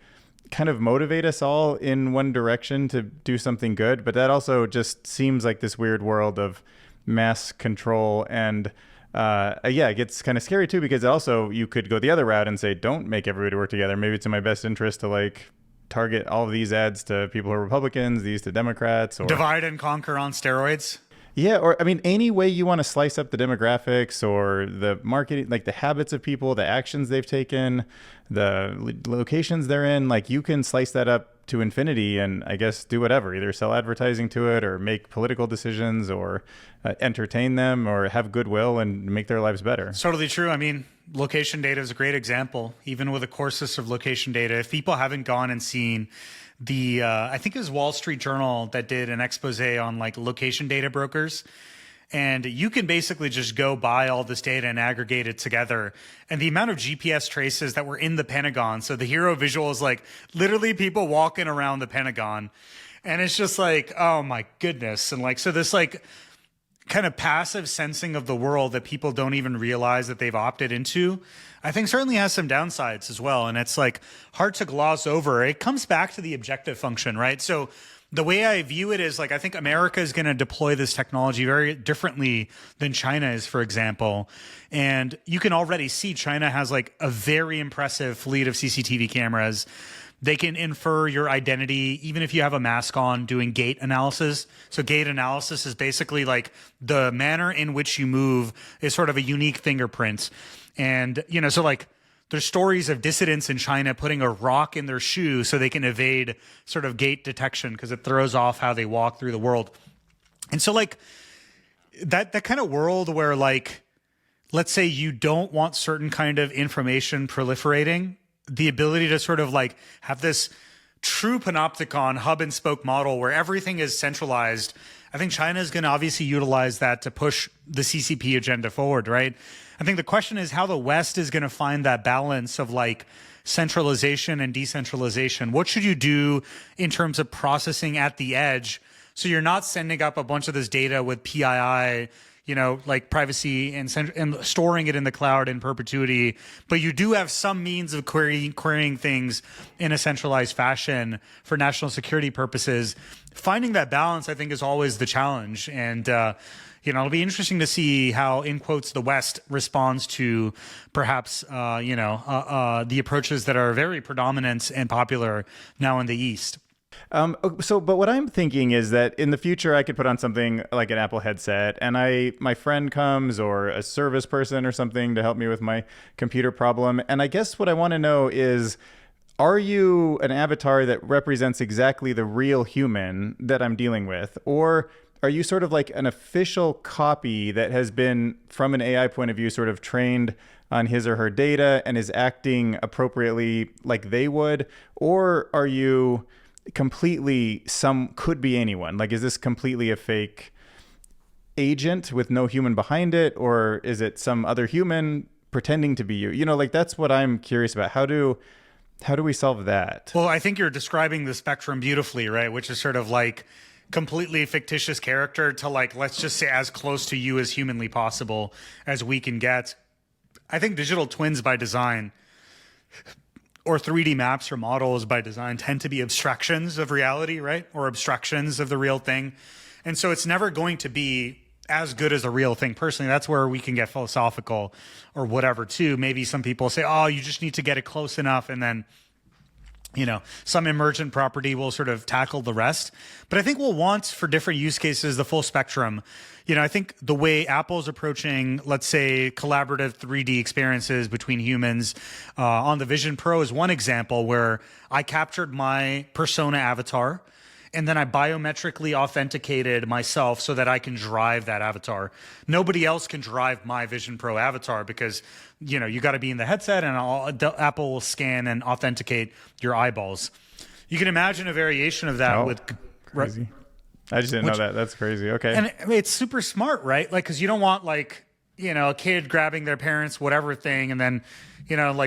kind of motivate us all in one direction to do something good. But that also just seems like this weird world of mass control. And it gets kind of scary too, because also you could go the other route and say, don't make everybody work together. Maybe it's in my best interest to like target all of these ads to people who are Republicans, these to Democrats, or divide and conquer on steroids. Yeah, or I mean, any way you want to slice up the demographics or the marketing, like the habits of people, the actions they've taken, the locations they're in, like you can slice that up to infinity and I guess do whatever, either sell advertising to it or make political decisions or entertain them or have goodwill and make their lives better. It's totally true. I mean, location data is a great example, even with a course of location data. If people haven't gone and seen I think it was Wall Street Journal that did an expose on like location data brokers. And you can basically just go buy all this data and aggregate it together. And the amount of GPS traces that were in the Pentagon. So the hero visual is like literally people walking around the Pentagon. And it's just like, oh my goodness. And like, so this like kind of passive sensing of the world that people don't even realize that they've opted into, I think certainly has some downsides as well. And it's like hard to gloss over. It comes back to the objective function, right? So the way I view it is like, I think America is going to deploy this technology very differently than China is, for example. And you can already see China has like a very impressive fleet of CCTV cameras. They can infer your identity, even if you have a mask on, doing gait analysis. So gait analysis is basically like the manner in which you move is sort of a unique fingerprint. And, so like there's stories of dissidents in China putting a rock in their shoe so they can evade sort of gait detection because it throws off how they walk through the world. And so like that kind of world where like let's say you don't want certain kind of information proliferating, the ability to sort of like have this true panopticon hub and spoke model where everything is centralized. I think China is going to obviously utilize that to push the CCP agenda forward, right? I think the question is how the West is going to find that balance of like centralization and decentralization. What should you do in terms of processing at the edge so you're not sending up a bunch of this data with PII, like privacy and storing it in the cloud in perpetuity, but you do have some means of querying things in a centralized fashion for national security purposes. Finding that balance, I think, is always the challenge. And, it'll be interesting to see how, in quotes, the West responds to perhaps, the approaches that are very predominant and popular now in the East. But what I'm thinking is that in the future, I could put on something like an Apple headset and my friend comes or a service person or something to help me with my computer problem. And I guess what I want to know is, are you an avatar that represents exactly the real human that I'm dealing with? Or are you sort of like an official copy that has been, from an AI point of view, sort of trained on his or her data and is acting appropriately like they would? Or are you completely could be anyone? Like, is this completely a fake agent with no human behind it? Or is it some other human pretending to be you? That's what I'm curious about. How do we solve that? Well, I think you're describing the spectrum beautifully, right? Which is sort of like completely fictitious character to like, let's just say as close to you as humanly possible as we can get. I think digital twins by design or 3D maps or models by design tend to be abstractions of reality, right? Or abstractions of the real thing. And so it's never going to be as good as a real thing. Personally, that's where we can get philosophical or whatever too. Maybe some people say, oh, you just need to get it close enough and then, some emergent property will sort of tackle the rest. But I think we'll want for different use cases the full spectrum. I think the way Apple's approaching, let's say, collaborative 3D experiences between humans on the Vision Pro is one example where I captured my persona avatar and then I biometrically authenticated myself so that I can drive that avatar. Nobody else can drive my Vision Pro avatar because, you got to be in the headset and Apple will scan and authenticate your eyeballs. You can imagine a variation of that with... Crazy. I just didn't know that. That's crazy. Okay. And it's super smart, right? Like, because you don't want a kid grabbing their parents' whatever thing and then,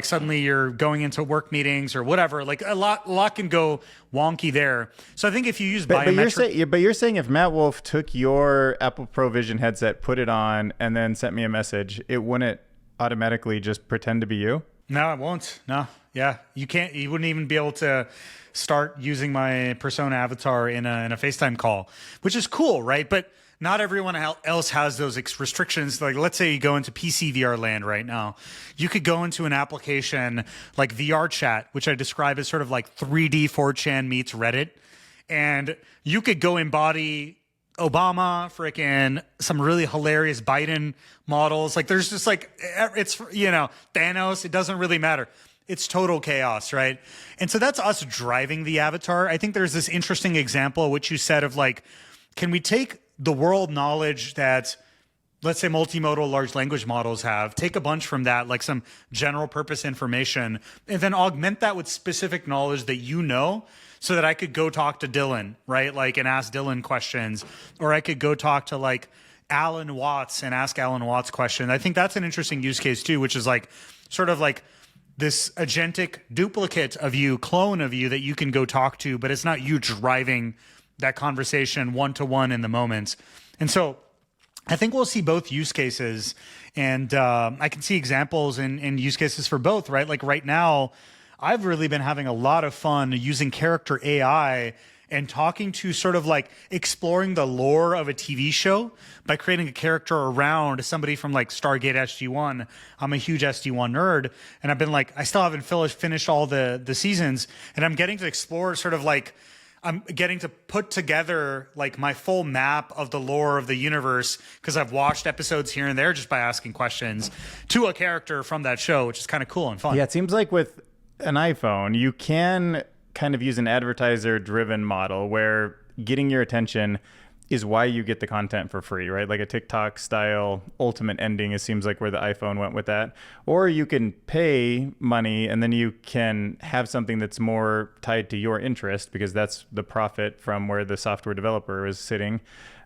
suddenly you're going into work meetings or whatever. Like a lot can go wonky there. So I think if you use biometric... But you're saying if Matt Wolf took your Apple Pro Vision headset, put it on, and then sent me a message, it wouldn't automatically just pretend to be you? No, it won't. No. Yeah. You wouldn't even be able to start using my persona avatar in a FaceTime call, which is cool, right? But not everyone else has those restrictions. Like, let's say you go into PC VR land right now. You could go into an application like VR Chat, which I describe as sort of like 3D 4chan meets Reddit. And you could go embody Obama, freaking some really hilarious Biden models. Like, there's just like, it's, Thanos. It doesn't really matter. It's total chaos, right? And so that's us driving the avatar. I think there's this interesting example, which you said of like, can we take the world knowledge that, let's say, multimodal large language models have, take a bunch from that, like some general purpose information, and then augment that with specific knowledge that so that I could go talk to Dylan, right? Like, and ask Dylan questions, or I could go talk to like Alan Watts and ask Alan Watts questions. I think that's an interesting use case too, which is like sort of like this agentic duplicate of you, clone of you that you can go talk to, but it's not you driving that conversation one-to-one in the moment. And so I think we'll see both use cases, and I can see examples in use cases for both, right? Like right now, I've really been having a lot of fun using character AI and talking to sort of like exploring the lore of a TV show by creating a character around somebody from like Stargate SG-1. I'm a huge SG-1 nerd, and I've been like, I still haven't finished all the seasons, and I'm getting to explore sort of like, I'm getting to put together like my full map of the lore of the universe because I've watched episodes here and there just by asking questions to a character from that show, which is kind of cool and fun. Yeah, it seems like with an iPhone, you can kind of use an advertiser-driven model where getting your attention is why you get the content for free, right? Like a TikTok style ultimate ending, it seems like where the iPhone went with that. Or you can pay money and then you can have something that's more tied to your interest because that's the profit from where the software developer is sitting.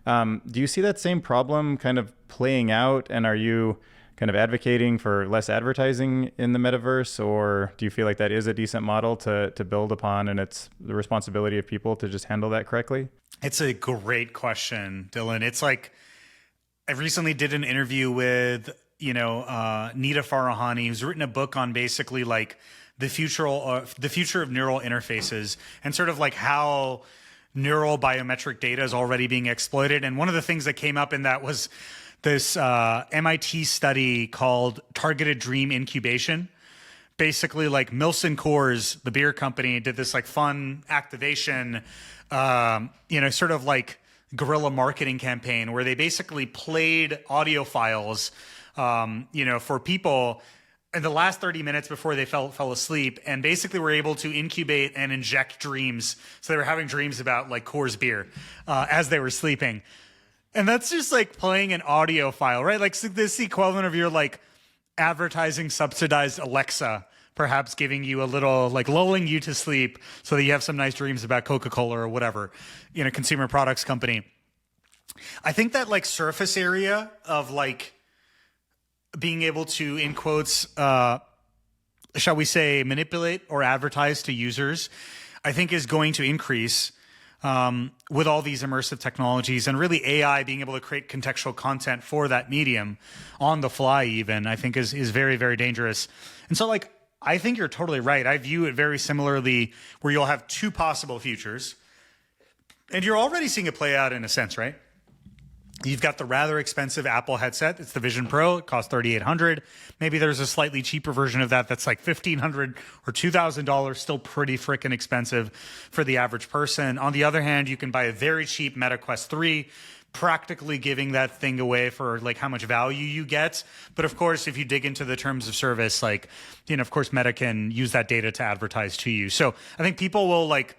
Do you see that same problem kind of playing out? And are you kind of advocating for less advertising in the metaverse? Or do you feel like that is a decent model to build upon and it's the responsibility of people to just handle that correctly? It's a great question, Dylan. It's like I recently did an interview with, Nita Farahani, who's written a book on basically like the future of neural interfaces and sort of like how neural biometric data is already being exploited. And one of the things that came up in that was this MIT study called targeted dream incubation. Basically, like Milson Coors, the beer company, did this like fun activation, sort of like guerrilla marketing campaign where they basically played audio files, for people in the last 30 minutes before they fell asleep, and basically were able to incubate and inject dreams. So they were having dreams about like Coors beer as they were sleeping. And that's just like playing an audio file, right? Like so this is the equivalent of your like advertising subsidized Alexa, perhaps giving you a little like lulling you to sleep so that you have some nice dreams about Coca-Cola or whatever, consumer products company. I think that like surface area of like being able to, in quotes, shall we say, manipulate or advertise to users, I think is going to increase with all these immersive technologies and really AI being able to create contextual content for that medium on the fly even, I think is very, very dangerous. And so like, I think you're totally right. I view it very similarly where you'll have two possible futures. And you're already seeing it play out in a sense, right? You've got the rather expensive Apple headset. It's the Vision Pro. It costs $3,800. Maybe there's a slightly cheaper version of that that's like $1,500 or $2,000. Still pretty freaking expensive for the average person. On the other hand, you can buy a very cheap Meta Quest 3, practically giving that thing away for like how much value you get. But of course, if you dig into the terms of service, like, of course, Meta can use that data to advertise to you. So I think people will like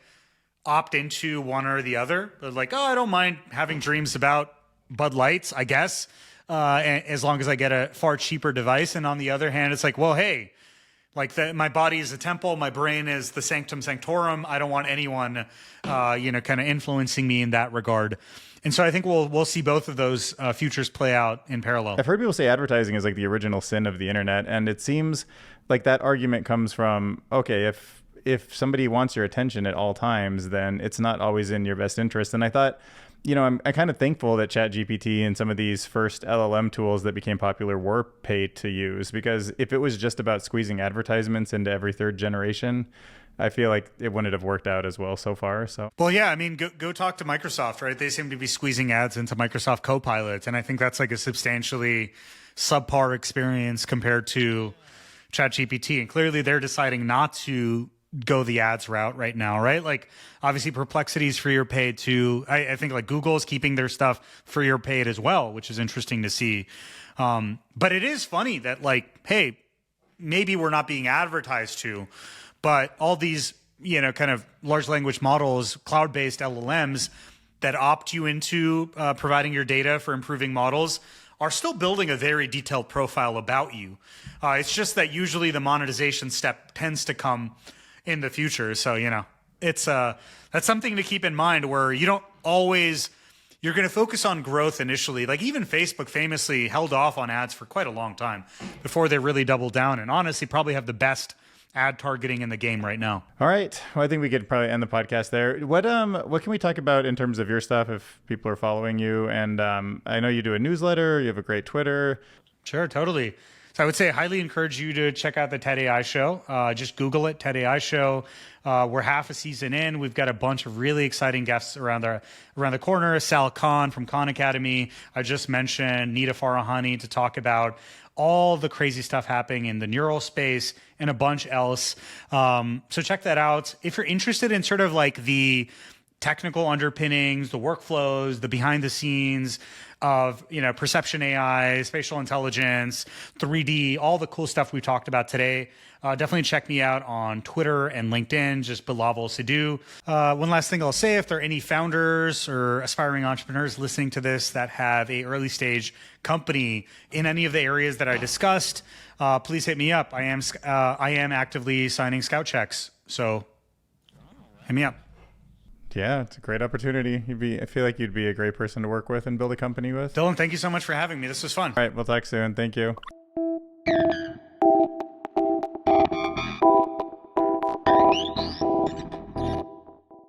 opt into one or the other. They're like, oh, I don't mind having dreams about Bud Lights, I guess, as long as I get a far cheaper device. And on the other hand, it's like, well, hey, like my body is a temple, my brain is the sanctum sanctorum. I don't want anyone, kind of influencing me in that regard. And so I think we'll see both of those futures play out in parallel. I've heard people say advertising is like the original sin of the internet, and it seems like that argument comes from, okay, if somebody wants your attention at all times, then it's not always in your best interest. And I thought, I'm kind of thankful that ChatGPT and some of these first LLM tools that became popular were paid to use, because if it was just about squeezing advertisements into every third generation, I feel like it wouldn't have worked out as well so far. So, well, yeah, I mean, go talk to Microsoft, right? They seem to be squeezing ads into Microsoft Copilot, and I think that's like a substantially subpar experience compared to ChatGPT. And clearly, they're deciding not to go the ads route right now, right? Like, obviously, Perplexity's free or paid too. I think like Google's keeping their stuff free or paid as well, which is interesting to see. But it is funny that like, hey, maybe we're not being advertised to, but all these, kind of large language models, cloud-based LLMs that opt you into providing your data for improving models are still building a very detailed profile about you. It's just that usually the monetization step tends to come in the future. So, it's that's something to keep in mind where you don't always, you're going to focus on growth initially. Like even Facebook famously held off on ads for quite a long time before they really doubled down, and honestly probably have the best ad targeting in the game right now. All right. Well, I think we could probably end the podcast there. What can we talk about in terms of your stuff if people are following you? And I know you do a newsletter, you have a great Twitter. Sure, totally. So I would say I highly encourage you to check out the TED AI show. Just Google it, TED AI show. We're half a season in. We've got a bunch of really exciting guests around the corner. Sal Khan from Khan Academy. I just mentioned Nita Farahani to talk about all the crazy stuff happening in the neural space and a bunch else. So check that out. If you're interested in sort of like the technical underpinnings, the workflows, the behind the scenes of, perception AI, spatial intelligence, 3D, all the cool stuff we talked about today. Definitely check me out on Twitter and LinkedIn, just Bilawal Sidhu. One last thing I'll say, if there are any founders or aspiring entrepreneurs listening to this that have a early stage company in any of the areas that I discussed, please hit me up. I am actively signing scout checks, so hit me up. Yeah, it's a great opportunity. I feel like you'd be a great person to work with and build a company with. Dylan, thank you so much for having me. This was fun. All right, we'll talk soon. Thank you.